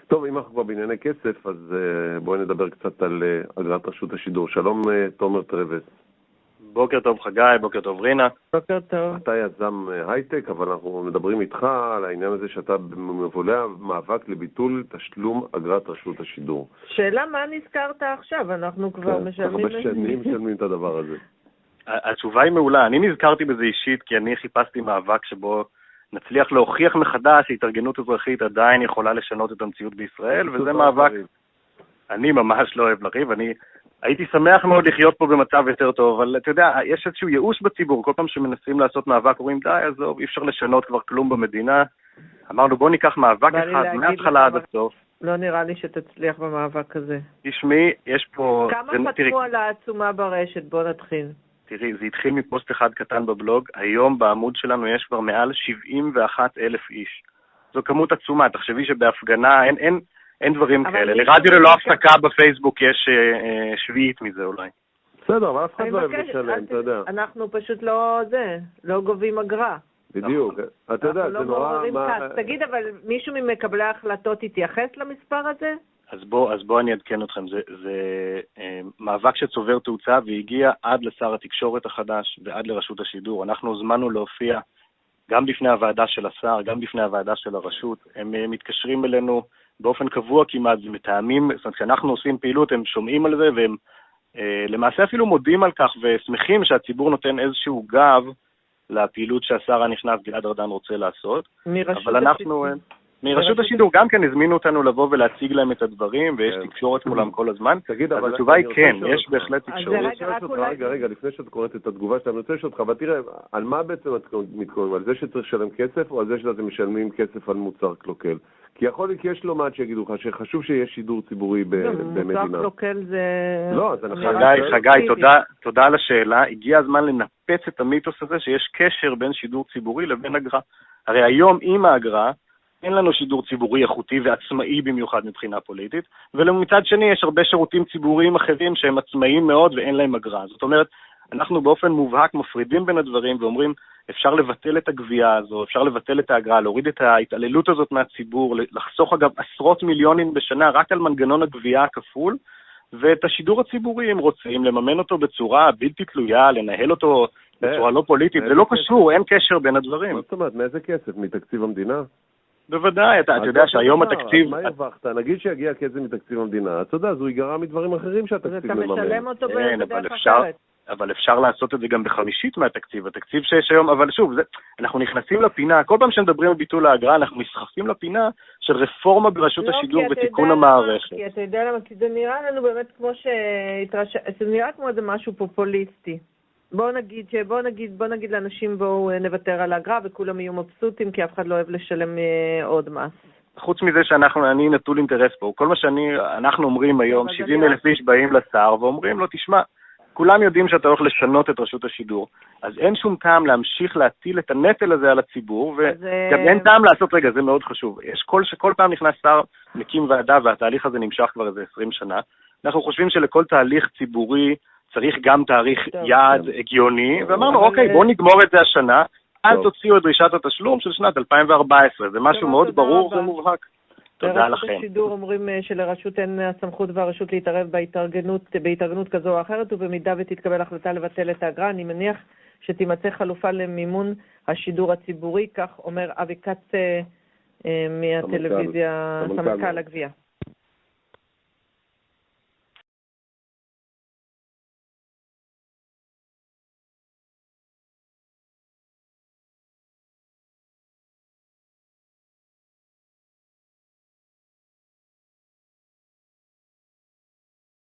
טוב, אם אנחנו כבר בענייני כסף, אז בואי נדבר קצת על אגרת רשות השידור. שלום, תומר טרבס. בוקר טוב חגי, בוקר טוב רינה. בוקר טוב. אתה יזם הייטק, אבל אנחנו מדברים איתך על העניין הזה שאתה מוביל מאבק לביטול תשלום אגרת רשות השידור. שאלה, מה נזכרת עכשיו? אנחנו כבר משלמים... הרבה שנים משלמים את הדבר הזה. התשובה היא מעולה. אני נזכרתי בזה אישית כי אני חיפשתי מאבק שבו נצליח להוכיח מחדש שהתארגנות אזרחית עדיין יכולה לשנות את המציאות בישראל, וזה מאבק... אני ממש לא אוהב לריב, אני הייתי שמח מאוד לחיות פה במצב יותר טוב, אבל אתה יודע, יש איזשהו ייאוש בציבור, כל פעם שמנסים לעשות מאבק, אומרים די, אז לא, אי אפשר לשנות כבר כלום במדינה. אמרנו, בוא ניקח מאבק אחד, מההתחלה עד הסוף. לא נראה לי שתצליח במאבק הזה. תשמעי, יש פה... כמה חתמו על העצומה ברשת? בוא נתחיל. תראי, זה התחיל מפוסט אחד קטן בבלוג, היום בעמוד שלנו יש כבר מעל 71,000 איש. זו כמות עצומה, תחשבי שבהפגנה אין דברים כאלה. לרדיו ללא הפסקה בפייסבוק יש שביעית מזה אולי. בסדר, אבל אף אחד לא אוהב לשלם, אתה יודע. אנחנו פשוט לא גובים אגרה. בדיוק, אתה יודע, זה נורא... תגיד, אבל מישהו ממקבלי ההחלטות התייחס למספר הזה? אז בוא אני אעדכן אתכם, זה מאבק שצובר תאוצה והגיע עד לשר התקשורת החדש ועד לרשות השידור. אנחנו הוזמנו להופיע גם בפני הוועדה של השר, גם בפני הוועדה של הרשות. הם מתקשרים אלינו באופן קבוע כמעט, זה מתאמים, זאת אומרת, כשאנחנו עושים פעילות הם שומעים על זה והם למעשה אפילו מודים על כך ושמחים שהציבור נותן איזשהו גב לפעילות שהשר הנכנס גלעד ארדן רוצה לעשות. אבל אנחנו... מרשות השידור גם כן הזמינו אותנו לבוא ולהציג להם את הדברים, ויש תקשורת מולם כל הזמן. אז התשובה היא כן, יש בהחלט תקשורת. רגע, לפני שאת קוראת את התגובה שאתה רוצה לשאול אותך, אבל תראה, על מה בעצם את מתכוננים? על זה שצריך לשלם כסף, או על זה שאתם משלמים כסף על מוצר קלוקל? כי יכול להיות כי יש לא מעט שיגידו לך שחשוב שיש שידור ציבורי במדינה. מוצר קלוקל זה... לא, אז אנחנו... חגי, תודה על השאלה. הגיע הזמן לנפץ את המיתוס הזה שיש קשר בין שידור ציבורי לבין אגרה. הרי היום עם האגרה אין לנו שידור ציבורי איכותי ועצמאי במיוחד מבחינה פוליטית, ולמצד שני יש הרבה שירותים ציבוריים אחרים שהם עצמאיים מאוד ואין להם אגרה. זאת אומרת, אנחנו באופן מובהק מפרידים בין הדברים ואומרים, אפשר לבטל את הגבייה הזו, אפשר לבטל את האגרה, להוריד את ההתעללות הזאת מהציבור, לחסוך אגב עשרות מיליונים בשנה רק על מנגנון הגבייה הכפול, ואת השידור הציבורי הם רוצים לממן אותו בצורה בלתי תלויה, לנהל אותו בצורה לא פוליטית, זה לא קשור, אין קשר בין הדברים. זאת אומרת, מאיזה כסף? מתקציב המדינה? בוודאי, אתה יודע שהיום התקציב... מה הרווחת? נגיד שיגיע כסף מתקציב המדינה, אתה יודע, זו ייגרע מדברים אחרים שהתקציב מממן. אתה משלם אותו בדרך אחרת. אבל אפשר לעשות את זה גם ב50% מהתקציב. התקציב שיש היום, אבל שוב, אנחנו נכנסים לפינה, כל פעם שמדברים על ביטול האגרה, אנחנו נסחפים לפינה של רפורמה ברשות השידור ותיקון המערכת. כי אתה יודע למה, כי זה נראה לנו באמת כמו זה נראה כמו איזה משהו פופוליסטי. בוא נגיד לאנשים בואו נוותר על האגרה וכולם יהיו מבסוטים כי אף אחד לא אוהב לשלם עוד מס. חוץ מזה אני נטול אינטרס פה. כל מה שאנחנו אומרים היום, 70,000 איש באים לשר ואומרים לו, תשמע, כולם יודעים שאתה הולך לשנות את רשות השידור, אז אין שום טעם להמשיך להטיל את הנטל הזה על הציבור, וגם אין טעם לעשות, רגע, זה מאוד חשוב. יש כל פעם נכנס שר, מקים ועדה, והתהליך הזה נמשך כבר איזה 20 שנה. אנחנו חושבים שלכל תהליך ציבורי צריך גם תאריך יעד הגיוני, ואמרנו, אוקיי, בואו נגמור את זה השנה, אל תוציאו את דרישת התשלום של שנת 2014, זה משהו מאוד ברור ומובהק. תודה לכם. ברשות השידור אומרים שלרשות אין הסמכות והרשות להתערב בהתארגנות כזו או אחרת, ובמידה ותתקבל החלטה לבטל את האגרה, אני מניח שתימצא חלופה למימון השידור הציבורי, כך אומר אבי כץ מהטלוויזיה, סמנכ"ל הגבייה.